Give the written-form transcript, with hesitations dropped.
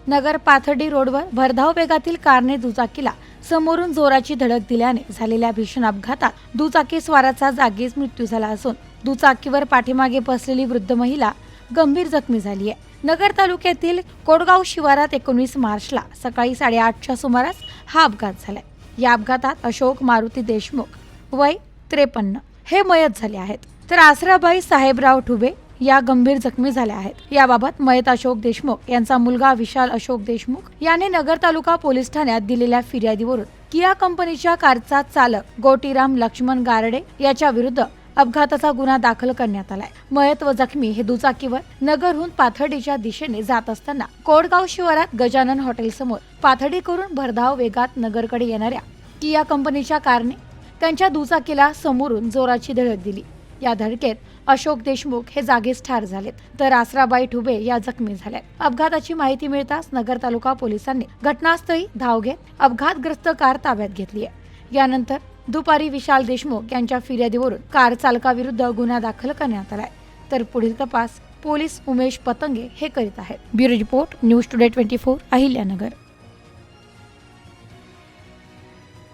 नगर पाथर्डी रोडवर भरधाव वेगातील कारने दुचाकीला समोरून जोराची धडक दिल्याने झालेल्या भीषण अपघातात दुचाकी स्वाराचा जागीच मृत्यू झाला असून दुचाकीवर पाठीमागे बसलेली वृद्ध महिला गंभीर जखमी झाली आहे। नगर तालुक्यातील कोडगाव शिवारात 19 मार्चला सकाळी 8:30च्या सुमारास हा अपघात झालाय। या अपघातात अशोक मारुती देशमुख वय 53 हे मयत झाले आहेत, तर आसराबाई साहेबराव ठुबे या गंभीर जखमी झाल्या आहेत। याबाबत मयत अशोक देशमुख यांचा मुलगा विशाल अशोक देशमुख याने नगर तालुका पोलीस ठाण्यात दिलेल्या फिर्यादीवरून किया कंपनीच्या कारचा चालक गोटीराम लक्ष्मण गारडे याच्या विरुद्ध अपघाताचा गुन्हा दाखल करण्यात आलाय। मयत व जखमी हे दुचाकीवर नगरहून पाथर्डीच्या दिशेने जात असताना कोडगाव शिवारात गजानन हॉटेल समोर पाथर्डीकडून भरधाव वेगात नगरकडे येणाऱ्या किया कंपनीच्या कारने त्यांच्या दुचाकीला समोरून जोराची धडक दिली। या धडकेत अशोक देशमुख हे जागीच ठार झालेत, तर आसराबाई ठुबे या जखमी झाल्या। अपघाताची माहिती मिळताच नगर तालुका पोलिसांनी घटनास्थळी धाव घेत अपघातग्रस्त कार ताब्यात घेतली आहे। यानंतर दुपारी विशाल देशमुख यांच्या फिर्यादीवरून कार चालकाविरुद्ध गुन्हा दाखल करण्यात आलाय, तर पुढील तपास पोलीस उमेश पतंगे हे करीत आहेत। Bureau report news today 24 Ahilyanagar.